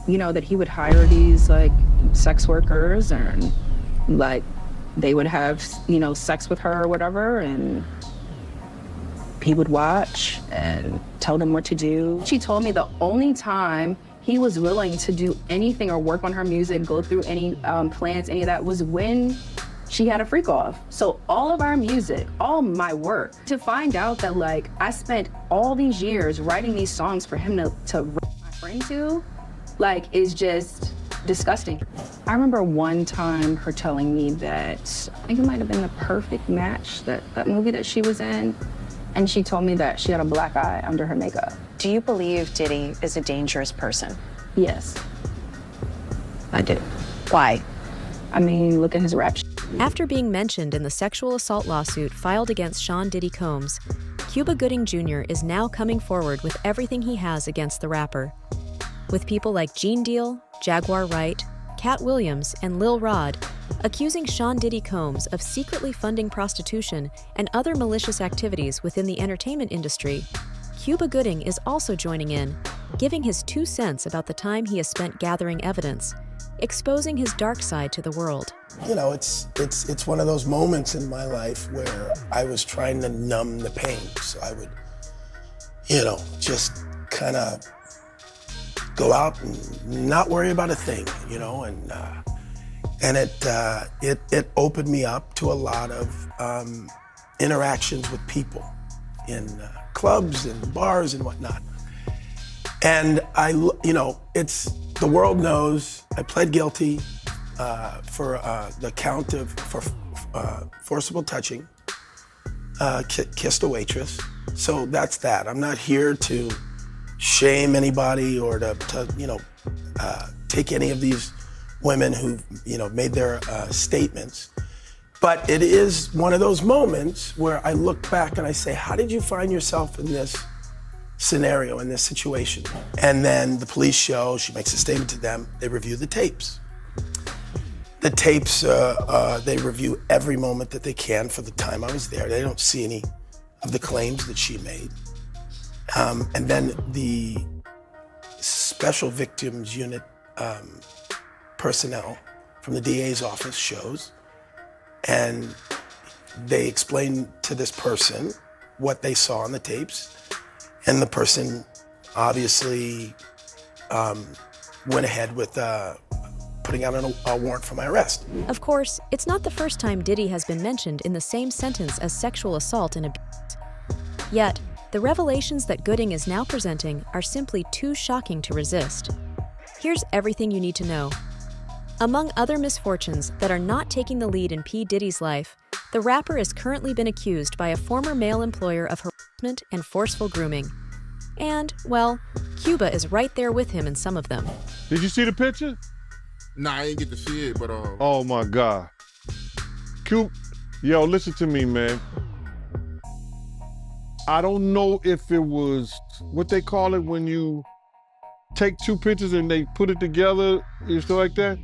that he would hire these like sex workers and like they would have, sex with her or whatever, and he would watch and tell them what to do. She told me the only time he was willing to do anything or work on her music, go through any plans, any of that, was when she had a freak off. So all of our music, all my work, to find out that like I spent all these years writing these songs for him to rip my friend to, like, is just disgusting. I remember one time her telling me that, I think it might have been The Perfect Match, that movie that she was in, and she told me that she had a black eye under her makeup. Do you believe Diddy is a dangerous person? Yes, I do. Why? I mean, look at his rap. After being mentioned in the sexual assault lawsuit filed against Sean Diddy Combs, Cuba Gooding Jr. is now coming forward with everything he has against the rapper. With people like Gene Deal, Jaguar Wright, Cat Williams, and Lil Rod accusing Sean Diddy Combs of secretly funding prostitution and other malicious activities within the entertainment industry, Cuba Gooding is also joining in, giving his 2 cents about the time he has spent gathering evidence, exposing his dark side to the world. It's one of those moments in my life where I was trying to numb the pain. So I would, just kind of go out and not worry about a thing, and it opened me up to a lot of interactions with people in clubs and bars and whatnot. And it's, the world knows I pled guilty for the count of forcible touching, kissed a waitress. So that's that. I'm not here to shame anybody or to take any of these women who've made their statements. But it is one of those moments where I look back and I say, how did you find yourself in this scenario, in this situation? And then the police show, she makes a statement to them, they review the tapes. The tapes, they review every moment that they can for the time I was there. They don't see any of the claims that she made. And then the Special Victims Unit personnel from the DA's office shows, and they explain to this person what they saw on the tapes, and the person obviously went ahead with putting out a warrant for my arrest. Of course, it's not the first time Diddy has been mentioned in the same sentence as sexual assault and abuse. Yet, the revelations that Gooding is now presenting are simply too shocking to resist. Here's everything you need to know. Among other misfortunes that are not taking the lead in P. Diddy's life, the rapper has currently been accused by a former male employer of harassment and forceful grooming. And, well, Cuba is right there with him in some of them. Did you see the picture? Nah, I ain't get to see it, but Oh my God. Yo, listen to me, man. I don't know if it was what they call it when you take 2 pictures and they put it together and stuff like that.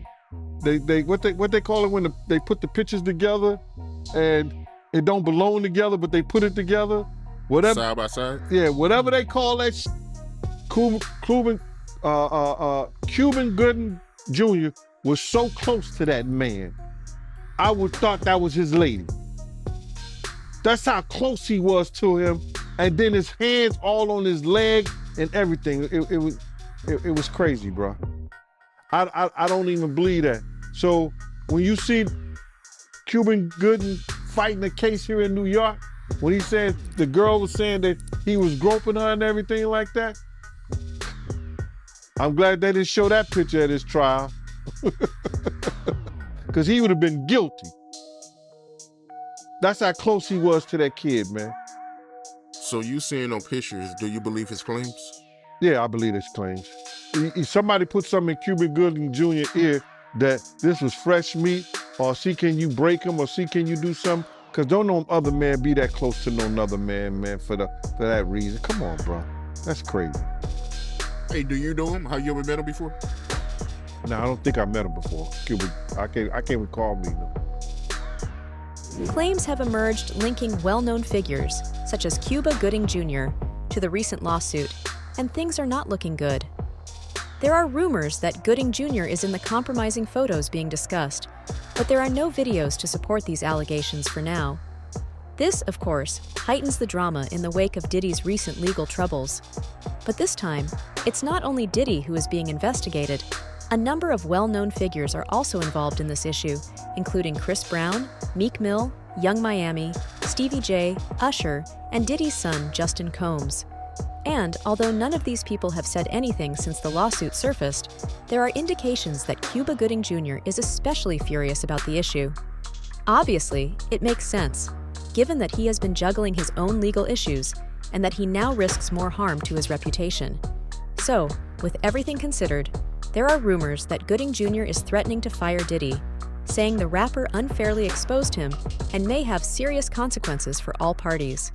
What they call it when they put the pictures together and it don't belong together, but they put it together. Whatever. Side by side. Yeah, whatever they call that. Cuban Gooding Jr. was so close to that man. I would thought that was his lady. That's how close he was to him. And then his hands all on his leg and everything. It was crazy, bro. I don't even believe that. So when you see Cuban Gooding fighting a case here in New York, when he said the girl was saying that he was groping her and everything like that, I'm glad they didn't show that picture at his trial. Because he would have been guilty. That's how close he was to that kid, man. So you seeing on pictures, do you believe his claims? Yeah, I believe his claims. Somebody put something in Cuban Gooding Jr. ear that this was fresh meat, or see can you break him, or see can you do something? Because don't no other man be that close to no another man, for that reason. Come on, bro. That's crazy. Hey, do you know him? Have you ever met him before? No, I don't think I met him before. Cuba, I can't recall me. No. Claims have emerged linking well-known figures, such as Cuba Gooding Jr., to the recent lawsuit, and things are not looking good. There are rumors that Gooding Jr. is in the compromising photos being discussed, but there are no videos to support these allegations for now. This, of course, heightens the drama in the wake of Diddy's recent legal troubles. But this time, it's not only Diddy who is being investigated. A number of well-known figures are also involved in this issue, including Chris Brown, Meek Mill, Young Miami, Stevie J, Usher, and Diddy's son, Justin Combs. And although none of these people have said anything since the lawsuit surfaced, there are indications that Cuba Gooding Jr. is especially furious about the issue. Obviously, it makes sense, given that he has been juggling his own legal issues and that he now risks more harm to his reputation. So, with everything considered, there are rumors that Gooding Jr. is threatening to fire Diddy, saying the rapper unfairly exposed him and may have serious consequences for all parties.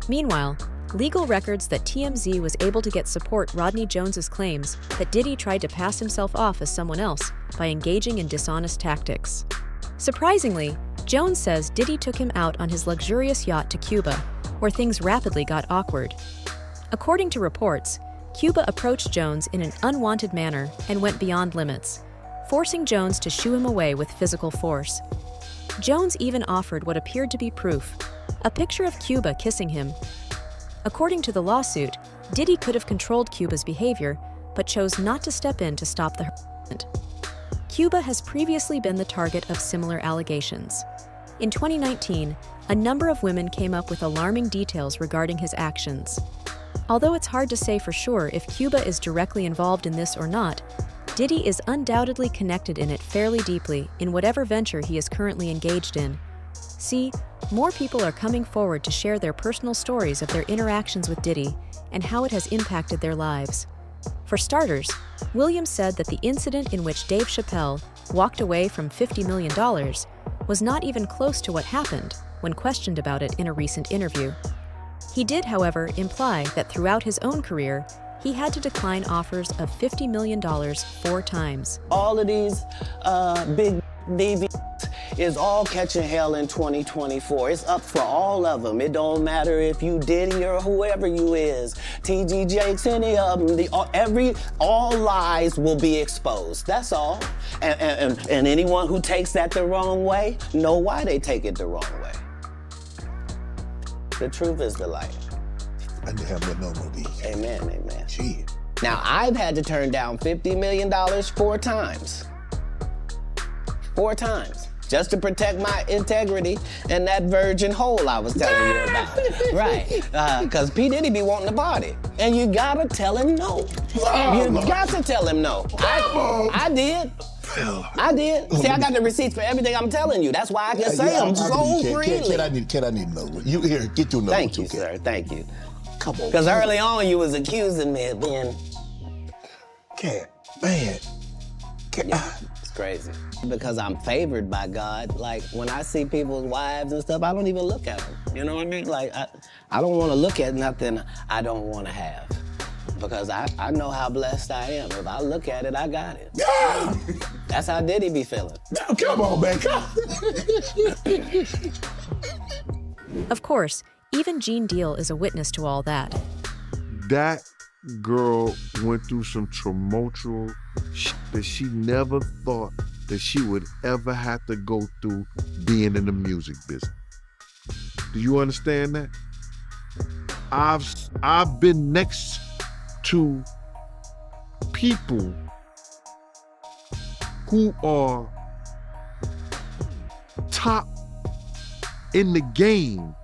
Meanwhile, legal records that TMZ was able to get support Rodney Jones's claims that Diddy tried to pass himself off as someone else by engaging in dishonest tactics. Surprisingly, Jones says Diddy took him out on his luxurious yacht to Cuba, where things rapidly got awkward. According to reports, Cuba approached Jones in an unwanted manner and went beyond limits, forcing Jones to shoo him away with physical force. Jones even offered what appeared to be proof, a picture of Cuba kissing him. According to the lawsuit, Diddy could have controlled Cuba's behavior, but chose not to step in to stop the harassment. Cuba has previously been the target of similar allegations. In 2019, a number of women came up with alarming details regarding his actions. Although it's hard to say for sure if Cuba is directly involved in this or not, Diddy is undoubtedly connected in it fairly deeply in whatever venture he is currently engaged in. See, more people are coming forward to share their personal stories of their interactions with Diddy and how it has impacted their lives. For starters, Williams said that the incident in which Dave Chappelle walked away from $50 million was not even close to what happened when questioned about it in a recent interview. He did, however, imply that throughout his own career, he had to decline offers of $50 million 4 times. All of these big DVs is all catching hell in 2024. It's up for all of them. It don't matter if you Diddy or whoever you is. TG Jakes, any of them. All lies will be exposed. That's all. And anyone who takes that the wrong way, know why they take it the wrong way. The truth is the light. I didn't have no more these. Amen, amen. Gee. Now, I've had to turn down $50 million 4 times. 4 times. Just to protect my integrity and that virgin hole I was telling you about. Right. Because P. Diddy be wanting to party. And you gotta tell him no. You got to tell him no. I did. I did. See, I got the receipts for everything I'm telling you. That's why I can say them so freely. Kid, I need to know. You here, get your number. Thank you, sir. Thank you. Come on. Because early on, you was accusing me of being... Cat, man. Yeah, it's crazy. Because I'm favored by God. Like, when I see people's wives and stuff, I don't even look at them. You know what I mean? Like, I don't want to look at nothing I don't want to have. Because I know how blessed I am. If I look at it, I got it. Yeah. That's how Diddy be feeling. Now, come on, man. Come. Of course, even Gene Deal is a witness to all that. That girl went through some tumultuous shit that she never thought that she would ever have to go through being in the music business. Do you understand that? I've been next to people who are top in the game,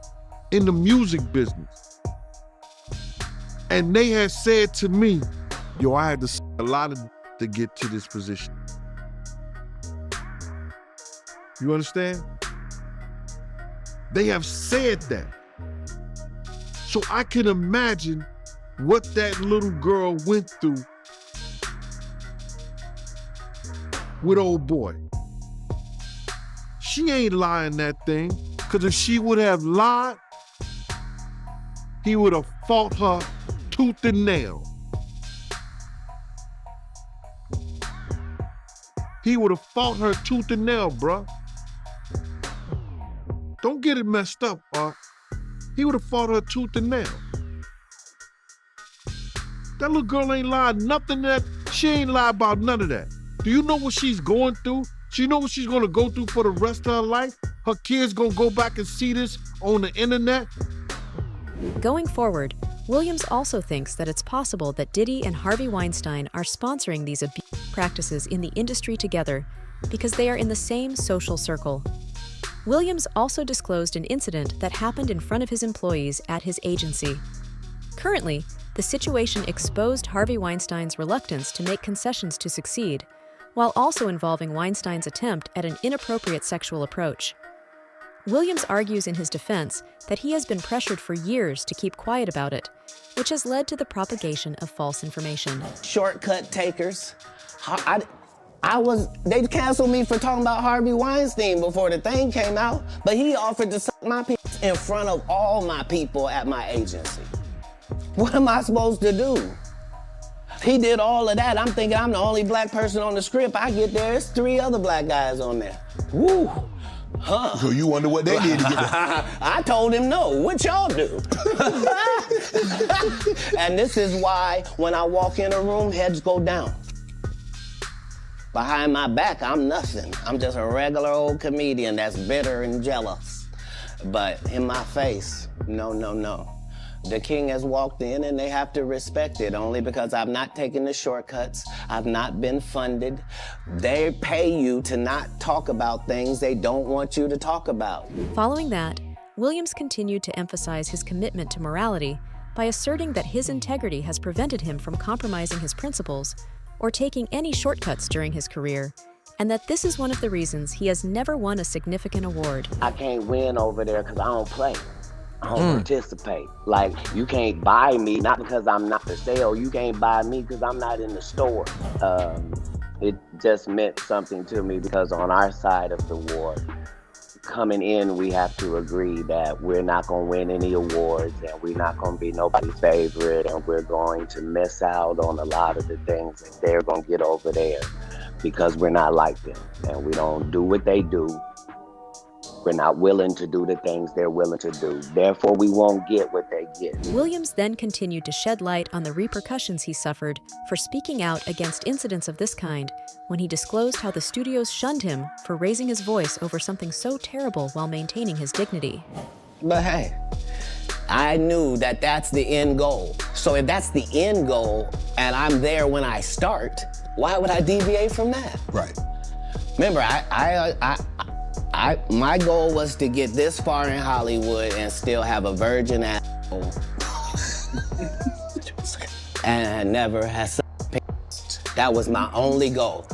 in the music business. And they had said to me, yo, I had to a lot to get to this position. You understand? They have said that. So I can imagine what that little girl went through with old boy. She ain't lying that thing, because if she would have lied, he would have fought her tooth and nail. He would have fought her tooth and nail, bruh. Don't get it messed up, Art. He would have fought her tooth and nail. That little girl ain't lied nothing that She ain't lie about none of that. Do you know what she's going through? She know what she's gonna go through for the rest of her life? Her kids gonna go back and see this on the internet? Going forward, Williams also thinks that it's possible that Diddy and Harvey Weinstein are sponsoring these abuse practices in the industry together because they are in the same social circle. Williams also disclosed an incident that happened in front of his employees at his agency. Currently, the situation exposed Harvey Weinstein's reluctance to make concessions to succeed, while also involving Weinstein's attempt at an inappropriate sexual approach. Williams argues in his defense that he has been pressured for years to keep quiet about it, which has led to the propagation of false information. Shortcut takers. They canceled me for talking about Harvey Weinstein before the thing came out, but he offered to suck my people in front of all my people at my agency. What am I supposed to do? He did all of that. I'm thinking I'm the only black person on the script. I get there, there's 3 other black guys on there. Woo. Huh. So you wonder what they did to get there. I told him no. What y'all do? And this is why when I walk in a room, heads go down. Behind my back, I'm nothing. I'm just a regular old comedian that's bitter and jealous. But in my face, no, no, no. The king has walked in and they have to respect it only because I've not taken the shortcuts. I've not been funded. They pay you to not talk about things they don't want you to talk about. Following that, Williams continued to emphasize his commitment to morality by asserting that his integrity has prevented him from compromising his principles or taking any shortcuts during his career, and that this is one of the reasons he has never won a significant award. I can't win over there because I don't play. I don't participate. Like, you can't buy me, not because I'm not for sale. You can't buy me because I'm not in the store. It just meant something to me because on our side of the war, coming in, we have to agree that we're not going to win any awards and we're not going to be nobody's favorite and we're going to miss out on a lot of the things that they're going to get over there because we're not like them and we don't do what they do. We're not willing to do the things they're willing to do. Therefore, we won't get what they get. Williams then continued to shed light on the repercussions he suffered for speaking out against incidents of this kind when he disclosed how the studios shunned him for raising his voice over something so terrible while maintaining his dignity. But hey, I knew that that's the end goal. So if that's the end goal and I'm there when I start, why would I deviate from that? Right. Remember, my goal was to get this far in Hollywood and still have a virgin asshole. And never has. That was my only goal.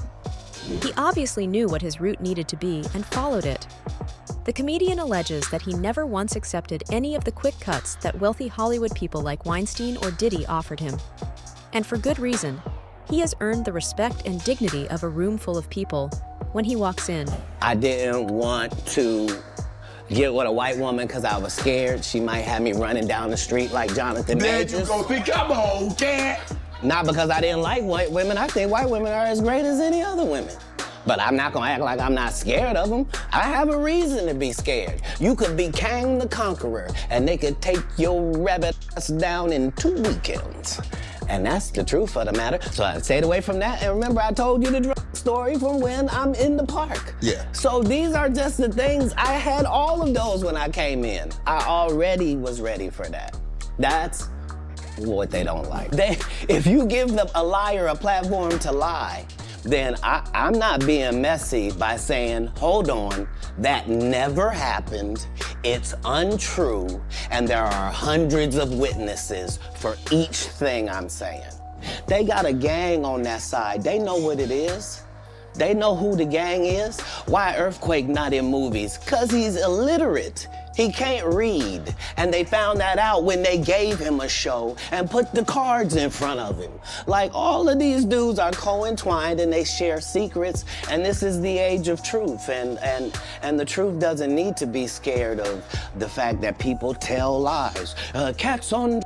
He obviously knew what his route needed to be and followed it. The comedian alleges that he never once accepted any of the quick cuts that wealthy Hollywood people like Weinstein or Diddy offered him. And for good reason. He has earned the respect and dignity of a room full of people when he walks in. I didn't want to get with a white woman because I was scared she might have me running down the street like Jonathan Majors. There you go. See, come on, cat. Not because I didn't like white women. I think white women are as great as any other women. But I'm not gonna act like I'm not scared of them. I have a reason to be scared. You could be Kang the Conqueror and they could take your rabbit ass down in 2 weekends. And that's the truth of the matter. So I stayed away from that. And remember, I told you the drug story from when I'm in the park. Yeah. So these are just the things. I had all of those when I came in. I already was ready for that. That's what they don't like. If you give a liar a platform to lie, then I'm not being messy by saying, hold on, that never happened, it's untrue, and there are hundreds of witnesses for each thing I'm saying. They got a gang on that side. They know what it is. They know who the gang is. Why Earthquake not in movies? 'Cause he's illiterate. He can't read. And they found that out when they gave him a show and put the cards in front of him. Like, all of these dudes are co-entwined and they share secrets, and this is the age of truth. And the truth doesn't need to be scared of the fact that people tell lies. Cats on.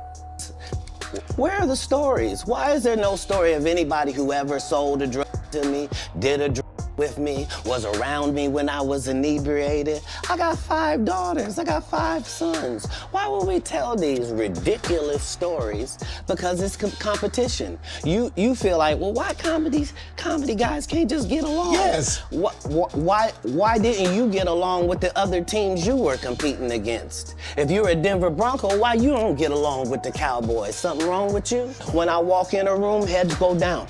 Where are the stories? Why is there no story of anybody who ever sold a drug to me, did a drug with me, was around me when I was inebriated. I got 5 daughters, I got 5 sons. Why would we tell these ridiculous stories? Because it's competition. You feel like, well, why comedy guys can't just get along? Yes. Why didn't you get along with the other teams you were competing against? If you're a Denver Bronco, why you don't get along with the Cowboys? Something wrong with you? When I walk in a room, heads go down.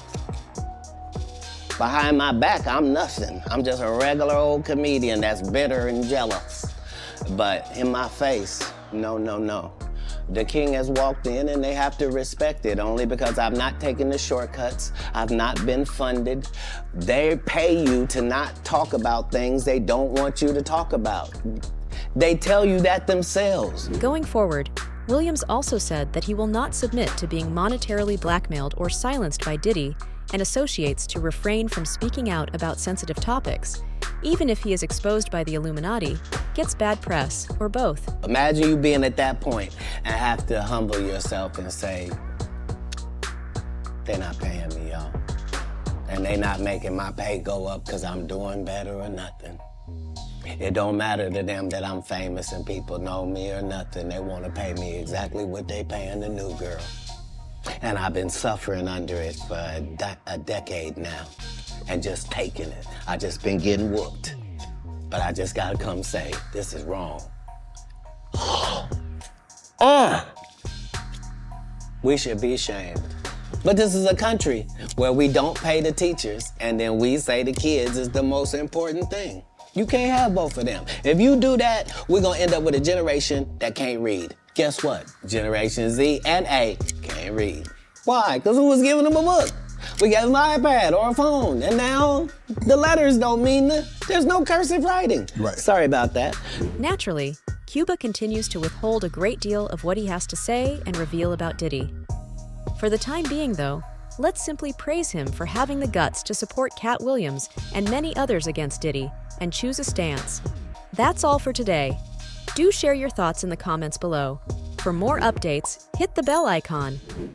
Behind my back, I'm nothing. I'm just a regular old comedian that's bitter and jealous. But in my face, no, no, no. The king has walked in and they have to respect it only because I've not taken the shortcuts. I've not been funded. They pay you to not talk about things they don't want you to talk about. They tell you that themselves. Going forward, Williams also said that he will not submit to being monetarily blackmailed or silenced by Diddy and associates to refrain from speaking out about sensitive topics, even if he is exposed by the Illuminati, gets bad press, or both. Imagine you being at that point and have to humble yourself and say, they're not paying me, y'all. And they not making my pay go up because I'm doing better or nothing. It don't matter to them that I'm famous and people know me or nothing. They want to pay me exactly what they paying the new girl. And I've been suffering under it for a decade now and just taking it. I just been getting whooped. But I just gotta come say, this is wrong. We should be ashamed. But this is a country where we don't pay the teachers and then we say the kids is the most important thing. You can't have both of them. If you do that, we're gonna end up with a generation that can't read. Guess what? Generation Z and A can't read. Why? Because who was giving them a book? We got an iPad or a phone, and now the letters don't mean there's no cursive writing. Right. Sorry about that. Naturally, Cuba continues to withhold a great deal of what he has to say and reveal about Diddy. For the time being, though, let's simply praise him for having the guts to support Cat Williams and many others against Diddy and choose a stance. That's all for today. Do share your thoughts in the comments below. For more updates, hit the bell icon.